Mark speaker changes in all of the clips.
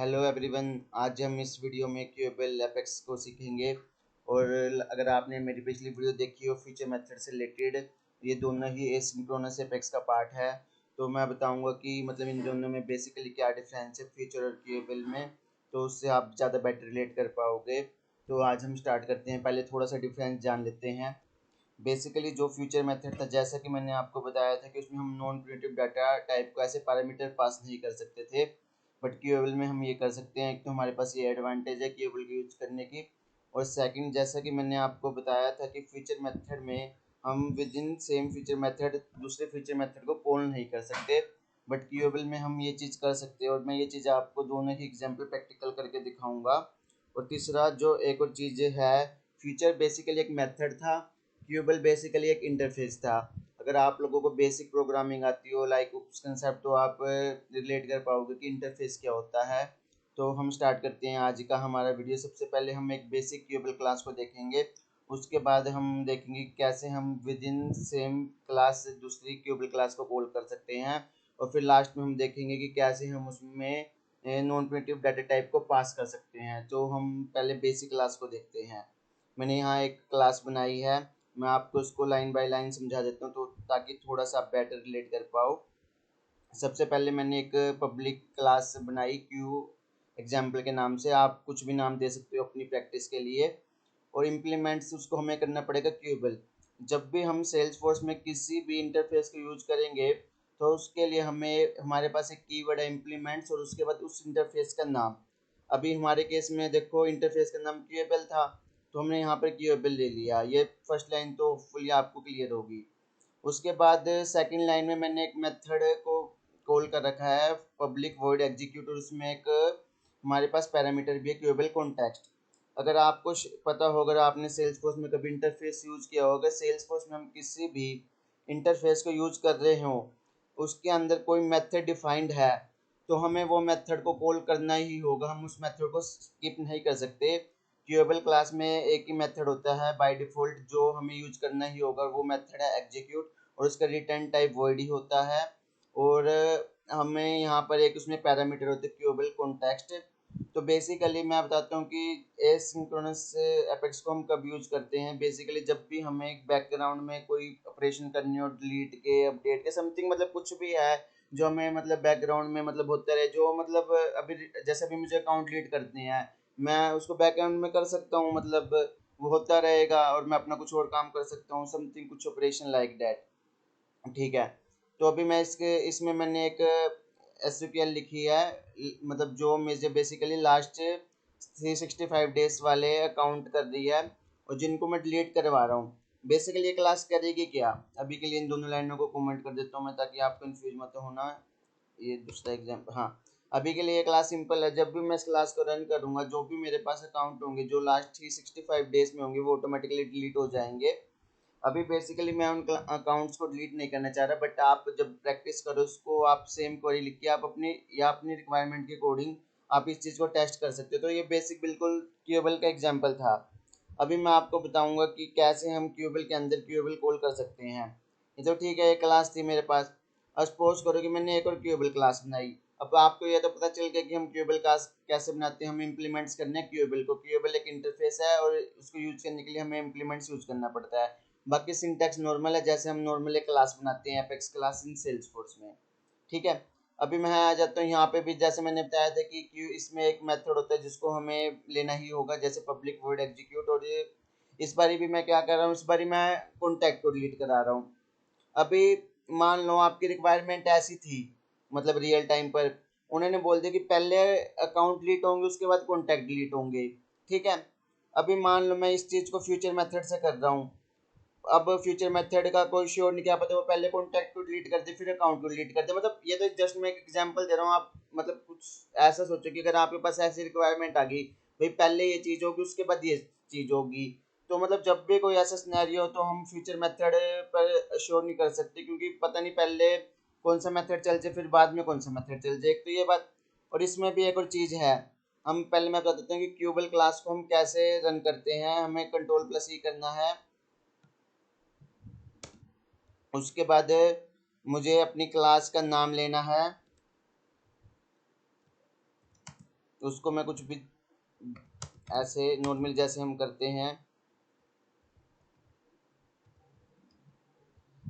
Speaker 1: Hello everyone. आज हम इस वीडियो में क्यूएबल एपेक्स को सीखेंगे। और अगर आपने मेरी पिछली वीडियो देखी हो फीचर मेथड से रिलेटेड, ये दोनों ही एसिंक्रोनस एपेक्स का पार्ट है। तो मैं बताऊंगा कि मतलब इन दोनों में बेसिकली क्या डिफरेंस है फीचर और क्यूएबल में, तो उससे आप ज़्यादा बेटर रिलेट कर पाओगे। तो आज हम स्टार्ट करते हैं। पहले थोड़ा सा डिफरेंस जान लेते हैं। बेसिकली जो फ्यूचर मेथड था, जैसा कि मैंने आपको बताया था कि उसमें हम नॉन प्रिमिटिव डाटा टाइप को ऐसे पैरामीटर पास नहीं कर सकते थे, बट क्यूएबल में हम ये कर सकते हैं। एक तो हमारे पास ये एडवांटेज है क्यूएबल को यूज करने की, और सेकंड जैसा कि मैंने आपको बताया था कि फीचर मेथड में हम with in same feature method दूसरे फीचर मेथड को कॉल नहीं कर सकते, बट क्यूएबल में हम ये चीज़ कर सकते हैं। और मैं ये चीज़ आपको दोनों ही एग्जाम्पल प्रैक्टिकल करके दिखाऊंगा। और तीसरा जो एक और चीज़ है, फीचर बेसिकली एक मेथड था, क्यूबल बेसिकली एक इंटरफेस था। अगर आप लोगों को बेसिक प्रोग्रामिंग आती हो लाइक उस कंसेप्ट, तो आप रिलेट कर पाओगे कि इंटरफेस क्या होता है। तो हम स्टार्ट करते हैं आज का हमारा वीडियो। सबसे पहले हम एक बेसिक क्यूबल क्लास को देखेंगे, उसके बाद हम देखेंगे कैसे हम विद इन सेम क्लास दूसरी क्यूबल क्लास को कॉल कर सकते हैं। और फिर लास्ट में हम देखेंगे कि कैसे हम उसमें नॉन प्रिमिटिव डाटा टाइप को पास कर सकते हैं। तो हम पहले बेसिक क्लास को देखते हैं। मैंने यहाँ एक क्लास बनाई है, मैं आपको उसको लाइन बाय लाइन समझा देता हूँ तो ताकि थोड़ा सा आप बेटर रिलेट कर पाओ। सबसे पहले मैंने एक पब्लिक क्लास बनाई क्यू एग्जाम्पल के नाम से, आप कुछ भी नाम दे सकते हो अपनी प्रैक्टिस के लिए। और इम्प्लीमेंट्स उसको हमें करना पड़ेगा क्यूबल। जब भी हम सेल्स फोर्स में किसी भी इंटरफेस को यूज करेंगे, तो उसके लिए हमें हमारे पास एक कीवर्ड है इम्प्लीमेंट्स, और उसके बाद उस इंटरफेस का नाम। अभी हमारे केस में देखो इंटरफेस का नाम क्यूएबल था, तो हमने यहाँ पर क्यूएबल ले लिया। ये फर्स्ट लाइन तो फुली आपको क्लियर होगी। उसके बाद सेकंड लाइन में मैंने एक मेथड को कॉल कर रखा है पब्लिक वॉइड एग्जीक्यूटर। उसमें एक हमारे पास पैरामीटर भी है क्यूएबल कॉन्टेक्स्ट। अगर आपको पता हो, अगर आपने सेल्स फोर्स में कभी इंटरफेस यूज किया होगा, सेल्स फोर्स में हम किसी भी इंटरफेस को यूज कर रहे हो, उसके अंदर कोई मेथड डिफाइंड है, तो हमें वो मेथड को कॉल करना ही होगा। हम उस मेथड को स्किप नहीं कर सकते। क्यूएबल क्लास में एक ही मेथड होता है बाय डिफॉल्ट जो हमें यूज करना ही होगा, वो मेथड है एग्जीक्यूट, और उसका रिटर्न टाइप वॉइड ही होता है। और हमें यहाँ पर एक उसमें पैरामीटर होते हैं क्यूएबल कॉन्टेक्स्ट। तो बेसिकली मैं बताता हूँ कि एसिंक्रोनस एपेक्स को हम कब यूज करते हैं। बेसिकली जब भी हमें एक बैकग्राउंड में कोई ऑपरेशन करनी हो, डिलीट के अपडेट के समथिंग, मतलब कुछ भी है जो हमें मतलब बैकग्राउंड में मतलब होता रहे, जो मतलब अभी जैसे अभी मुझे अकाउंट डिलीट करते हैं, मैं उसको बैकग्राउंड में कर सकता हूँ, मतलब वो होता रहेगा और मैं अपना कुछ और काम कर सकता हूँ, समथिंग कुछ ऑपरेशन लाइक दैट। ठीक है। तो अभी मैं इसमें मैंने एक एसक्यूएल लिखी है, मतलब जो मुझे बेसिकली लास्ट 365 डेज वाले अकाउंट कर दी है, और जिनको मैं डिलीट करवा रहा हूँ। बेसिकली ये क्लास करेगी क्या, अभी के लिए इन दोनों लाइनों को कमेंट कर देता हूँ मैं ताकि आप कंफ्यूज मत होना। ये दूसरा एग्जाम्पल, हाँ। अभी के लिए ये क्लास सिंपल है। जब भी मैं इस क्लास को रन करूँगा, जो भी मेरे पास अकाउंट होंगे जो लास्ट 365 डेज में होंगे, वो ऑटोमेटिकली डिलीट हो जाएंगे। अभी बेसिकली मैं उन अकाउंट्स को डिलीट नहीं करना चाह रहा, बट आप जब प्रैक्टिस करो उसको, आप सेम क्वेरी लिख के आप अपनी या अपनी रिक्वायरमेंट के अकॉर्डिंग आप इस चीज़ को टेस्ट कर सकते हो। तो ये बेसिक बिल्कुल क्यूएबल का एग्जांपल था। अभी मैं आपको बताऊंगा कि कैसे हम क्यूएबल के अंदर क्यूएबल कॉल कर सकते हैं। ये तो ठीक है, ये क्लास थी मेरे पास। अब सपोज करो कि मैंने एक और क्यूएबल क्लास बनाई। अब आपको ये तो पता चल गया कि हम क्यूएबल क्लास कैसे बनाते हैं। हम इम्प्लीमेंट्स करने हैं क्यूएबल को। क्यूएबल एक इंटरफेस है और उसको यूज करने के लिए हमें इम्प्लीमेंट्स यूज करना पड़ता है। बाकी सिंटैक्स नॉर्मल है, जैसे हम नॉर्मल एक क्लास बनाते हैं एपेक्स क्लास इन सेल्सफोर्स में। ठीक है। अभी मैं आ जाता हूँ यहाँ पे भी, जैसे मैंने बताया था कि क्यू इसमें एक मेथड होता है जिसको हमें लेना ही होगा, जैसे पब्लिक वॉइड एग्जीक्यूट। और ये इस बारी भी मैं क्या कर रहा हूँ, इस बारी मैं कॉन्टैक्ट को डिलीट करा रहा हूँ। अभी मान लो आपकी रिक्वायरमेंट ऐसी थी, मतलब रियल टाइम पर उन्होंने बोल दिया कि पहले अकाउंट डिलीट होंगे उसके बाद कॉन्टैक्ट डिलीट होंगे। ठीक है। अभी मान लो मैं इस चीज़ को फ्यूचर मेथड से कर रहा हूँ। अब फ्यूचर मेथड का कोई श्योर नहीं, क्या पता वो पहले कॉन्टैक्ट को डिलीट कर दे फिर अकाउंट को डिलीट कर दे। मतलब ये तो जस्ट मैं एक एग्जांपल दे रहा हूँ। आप मतलब कुछ ऐसा सोचो कि अगर आपके पास ऐसी रिक्वायरमेंट आ गई, भाई पहले ये चीज़ होगी उसके बाद ये चीज़ होगी, तो मतलब जब भी कोई ऐसा सिनेरियो हो तो हम फ्यूचर मेथड पर श्योर नहीं कर सकते, क्योंकि पता नहीं पहले कौन सा मेथड चल जाए फिर बाद में कौन सा मेथड चल जाए। एक तो ये बात। और इसमें भी एक और चीज़ है, हम पहले मैं बता देता हूँ कि क्यूबल क्लास को हम कैसे रन करते हैं। हमें कंट्रोल प्लस ई करना है। उसके बाद मुझे अपनी क्लास का नाम लेना है। उसको मैं कुछ भी ऐसे नॉर्मल जैसे हम करते हैं,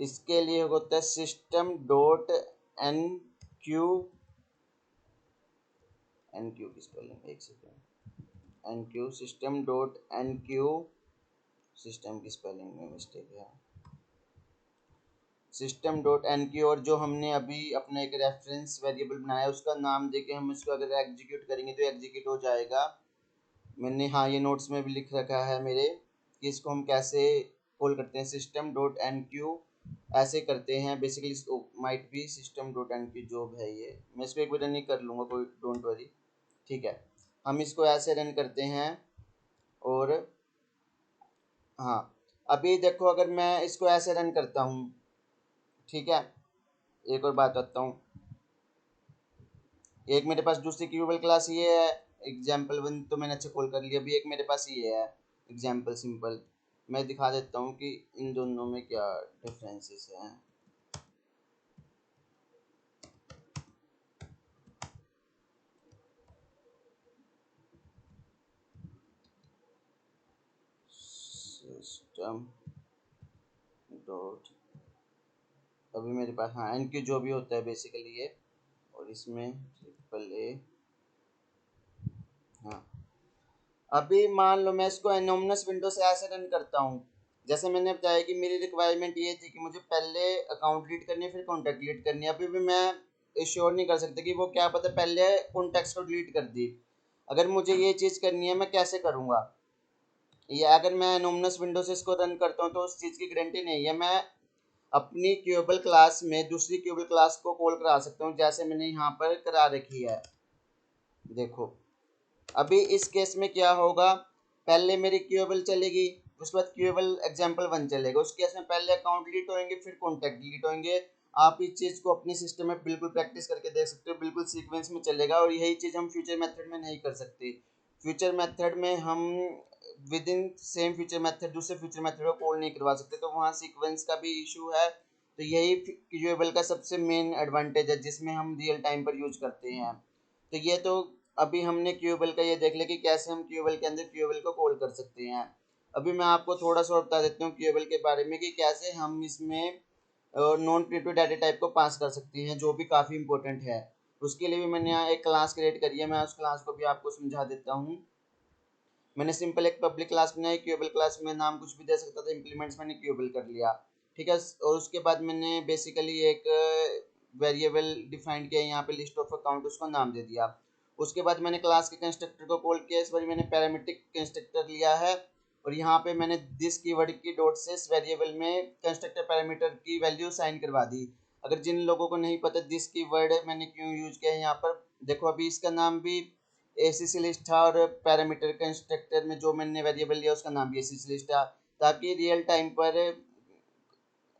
Speaker 1: इसके लिए होता है system dot N Q, N Q की स्पेलिंग एक second, N Q, system dot N Q, system की स्पेलिंग में मिस्टेक है, सिस्टम डॉट एन क्यू, और जो हमने अभी अपना एक रेफरेंस वेरिएबल बनाया उसका नाम देके हम इसको अगर एग्जीक्यूट करेंगे तो एग्जीक्यूट हो जाएगा। मैंने हाँ ये नोट्स में भी लिख रखा है मेरे कि इसको हम कैसे कॉल करते हैं, सिस्टम डॉट एन क्यू ऐसे करते हैं basically, might be system dot N Q जो है ये, मैं इसको एक बार रन कर लूँगा, कोई डोंट वरी, ठीक है। हम इसको ऐसे रन करते हैं और हाँ अभी देखो अगर मैं इसको ऐसे रन करता हूँ, ठीक है, एक और बात बताता हूँ, एक मेरे पास दूसरी क्यूबल क्लास ये है एग्जाम्पल वन, तो मैंने अच्छा कॉल कर लिया, अभी एक मेरे पास ये है एग्जाम्पल सिंपल, मैं दिखा देता हूँ कि इन दोनों में क्या डिफरेंसेस हैं। सिस्टम डॉट, अभी मेरे पास हाँ एन क्यू जो भी होता है बेसिकली ये, और इसमें ट्रिपल ए, हाँ अभी मान लो मैं इसको एनोमनस विंडो से ऐसे रन करता हूँ, जैसे मैंने बताया कि मेरी रिक्वायरमेंट ये थी कि मुझे पहले अकाउंट डिलीट करनी है फिर कॉन्टैक्ट डिलीट करनी है, अभी भी मैं श्योर नहीं कर सकता कि वो क्या पता पहले कॉन्टैक्ट्स को डिलीट कर दी, अगर मुझे ये चीज़ करनी है मैं कैसे करूँगा, ये अगर मैं एनोमनस विंडो से इसको रन करता हूँ तो उस चीज़ की गारंटी नहीं है, मैं अपनी क्यूबल क्लास में दूसरी क्यूबल क्लास को कॉल करा सकता हूँ जैसे मैंने यहाँ पर करा रखी है। देखो अभी इस केस में क्या होगा, पहले मेरी क्यूएबल चलेगी, उसके बाद क्यूएबल एग्जाम्पल वन चलेगा, उस केस में पहले अकाउंट डिलीट होंगे फिर कॉन्टैक्ट डिलीट होंगे। आप इस चीज़ को अपनी सिस्टम में बिल्कुल प्रैक्टिस करके देख सकते हो, बिल्कुल सीक्वेंस में चलेगा, और यही चीज़ हम फ्यूचर मेथड में नहीं कर सकते। फ्यूचर मेथड में हम with in same future method दूसरे फ्यूचर मेथड को कॉल नहीं करवा सकते, तो वहाँ सीक्वेंस का भी इशू है, तो यही क्यूएबल का सबसे मेन एडवांटेज है जिसमें हम रियल टाइम पर यूज करते हैं। तो ये तो अभी हमने क्यूबल का ये देख लिया कि कैसे हम क्यूबल के अंदर क्यूबल को कॉल कर सकते हैं। अभी मैं आपको थोड़ा सा बता देता हूँ क्यूबल के बारे में कि कैसे हम इसमें नॉन प्रिमिटिव डाटा टाइप को पास कर सकते हैं, जो भी काफ़ी इंपॉर्टेंट है। उसके लिए भी मैंने यहाँ एक क्लास क्रिएट करी है, मैं उस क्लास को भी आपको समझा देता हूँ। मैंने सिंपल एक पब्लिक क्लास बनाई, क्यूबल क्लास में नाम कुछ भी दे सकता था, इम्प्लीमेंट्स मैंने क्यूबल कर लिया, ठीक है। और उसके बाद मैंने बेसिकली एक वेरिएबल डिफाइन किया यहाँ पे, लिस्ट ऑफ अकाउंट, उसको नाम दे दिया। उसके बाद मैंने क्लास के कंस्ट्रक्टर को कॉल किया, इस बार मैंने पैरामीट्रिक कंस्ट्रक्टर लिया है, और यहाँ पे मैंने दिस कीवर्ड की डॉट से इस वेरिएबल में कंस्ट्रक्टर पैरामीटर की वैल्यू साइन करवा दी। अगर जिन लोगों को नहीं पता दिस कीवर्ड मैंने क्यों यूज किया है यहाँ पर, देखो अभी इसका नाम भी एसीसी लिस्ट था, और पैरामीटर कंस्ट्रक्टर में जो मैंने वेरिएबल लिया उसका नाम भी एसीसी लिस्ट था, ताकि रियल टाइम पर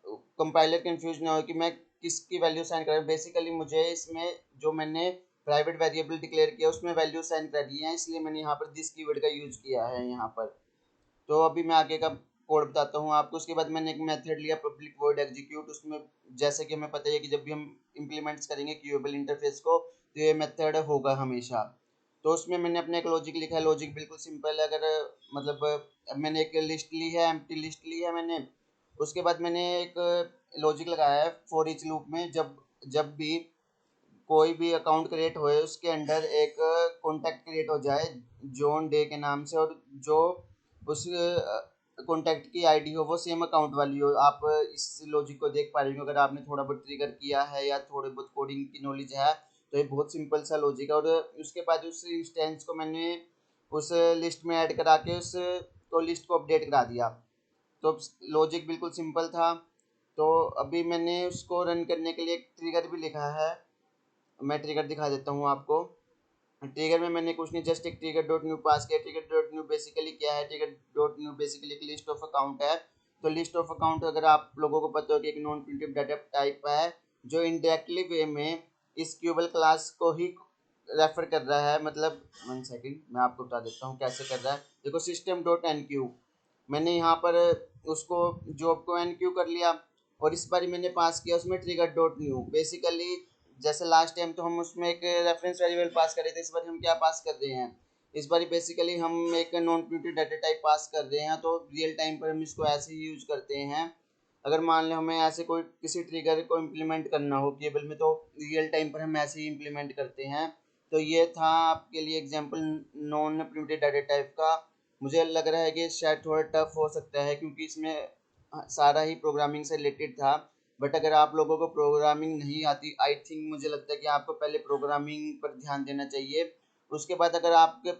Speaker 1: कंपाइलर कंफ्यूज ना हो कि मैं किसकी वैल्यू साइन कर रहा हूँ। बेसिकली मुझे इसमें जो मैंने प्राइवेट वेरिएबल डिक्लेयर किया उसमें वैल्यू साइन कर दी है, इसलिए मैंने यहाँ पर दिस कीवर्ड का यूज किया है यहाँ पर। तो अभी मैं आगे का कोड बताता हूँ आपको। उसके बाद मैंने एक मेथड लिया पब्लिक वॉइड एग्जीक्यूट, उसमें जैसे कि हमें पता है कि जब भी हम इम्प्लीमेंट्स करेंगे क्यूएबल इंटरफेस को तो ये मेथड होगा हमेशा। तो उसमें मैंने अपना एक लॉजिक लिखा है, लॉजिक बिल्कुल सिंपल है, अगर मतलब मैंने एक लिस्ट ली है, एम्प्टी लिस्ट ली है मैंने। उसके बाद मैंने एक लॉजिक लगाया है फॉर ईच लूप में, जब जब भी कोई भी अकाउंट क्रिएट होए उसके अंडर एक कॉन्टैक्ट क्रिएट हो जाए जॉन डे के नाम से, और जो उस कॉन्टैक्ट की आईडी हो वो सेम अकाउंट वाली हो। आप इस लॉजिक को देख पा रहे हो, अगर आपने थोड़ा बहुत ट्रिगर किया है या थोड़े बहुत कोडिंग की नॉलेज है तो ये बहुत सिंपल सा लॉजिक है। और उसके बाद उस इंस्टेंस को मैंने उस लिस्ट में ऐड करा के उस तो लिस्ट को अपडेट करा दिया। तो लॉजिक बिल्कुल सिंपल था। तो अभी मैंने उसको रन करने के लिए एक ट्रिगर भी लिखा है, मैं ट्रिगर दिखा देता हूँ आपको। ट्रिगर में मैंने कुछ नहीं, जस्ट एक ट्रिगर डॉट न्यू पास किया। ट्रिगर डॉट न्यू बेसिकली क्या है, ट्रिगर डॉट न्यू बेसिकली एक लिस्ट ऑफ अकाउंट है। तो लिस्ट ऑफ अकाउंट अगर आप लोगों को पता हो कि एक नॉन प्रिमिटिव डाटा टाइप है जो इनडायरेक्टली वे में इस क्यूबल क्लास को ही रेफर कर रहा है, मतलब 1 सेकेंड मैं आपको बता देता हूँ कैसे कर रहा है। देखो सिस्टम डॉट एन क्यू, मैंने यहाँ पर उसको जॉब को एन क्यू कर लिया, और इस बार मैंने पास किया उसमें ट्रिगर डॉट न्यू, बेसिकली जैसे लास्ट टाइम तो हम उसमें एक रेफरेंस वेरिएबल पास कर रहे थे, इस बार हम क्या पास कर रहे हैं, इस बार बेसिकली हम एक नॉन प्रिमिटिव डाटा टाइप पास कर रहे हैं। तो रियल टाइम पर हम इसको ऐसे ही यूज करते हैं। अगर मान लो हमें ऐसे कोई किसी ट्रिगर को इम्प्लीमेंट करना हो केबल में, तो रियल टाइम पर हम ऐसे ही इम्प्लीमेंट करते हैं। तो ये था आपके लिए example non primitive data type का। मुझे लग रहा है कि शायद थोड़ा टफ हो सकता है, क्योंकि इसमें सारा ही प्रोग्रामिंग से रिलेटेड था। बट अगर आप लोगों को प्रोग्रामिंग नहीं आती, आई थिंक मुझे लगता है कि आपको पहले प्रोग्रामिंग पर ध्यान देना चाहिए। उसके बाद अगर आपके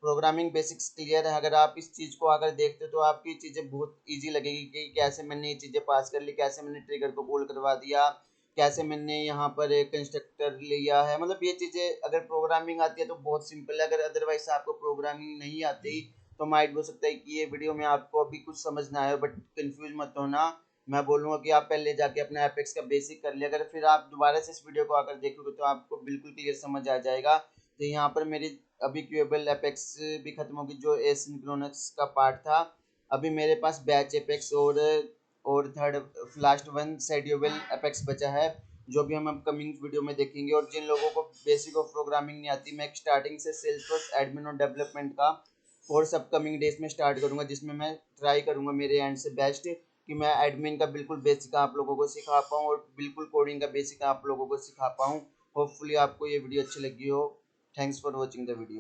Speaker 1: प्रोग्रामिंग बेसिक्स क्लियर है, अगर आप इस चीज़ को अगर देखते हो तो आपकी चीज़ें बहुत इजी लगेगी कि कैसे मैंने ये चीज़ें पास कर ली, कैसे मैंने ट्रिगर को कॉल करवा दिया, कैसे मैंने यहाँ पर एक कंस्ट्रक्टर लिया है। मतलब ये चीज़ें अगर प्रोग्रामिंग आती है तो बहुत सिंपल है। अगर अदरवाइज आपको प्रोग्रामिंग नहीं आती तो माइट हो सकता है कि ये वीडियो में आपको अभी कुछ समझ ना आए, बट कंफ्यूज मत होना। मैं बोलूँगा कि आप पहले जाके अपना एपेक्स का बेसिक कर लिया, अगर फिर आप दोबारा से इस वीडियो को आकर देखोगे तो आपको बिल्कुल क्लियर समझ आ जाएगा। तो यहाँ पर मेरी अभी क्यूएबल एपेक्स भी खत्म होगी, जो एसिंक्रोनस का पार्ट था। अभी मेरे पास बैच एपेक्स और third last one schedulable apex बचा है, जो भी हम अपकमिंग वीडियो में देखेंगे। और जिन लोगों को बेसिक ऑफ प्रोग्रामिंग नहीं आती, मैं स्टार्टिंग से सेल्सफोर्स एडमिन और डेवलपमेंट का कोर्स अपकमिंग डेज में स्टार्ट करूंगा, जिसमें मैं ट्राई करूंगा मेरे एंड से बेस्ट कि मैं एडमिन का बिल्कुल बेसिक आप लोगों को सिखा पाऊँ और बिल्कुल कोडिंग का बेसिक आप लोगों को सिखा पाऊँ। होपफुली आपको ये वीडियो अच्छी लगी हो। Thanks for watching the video.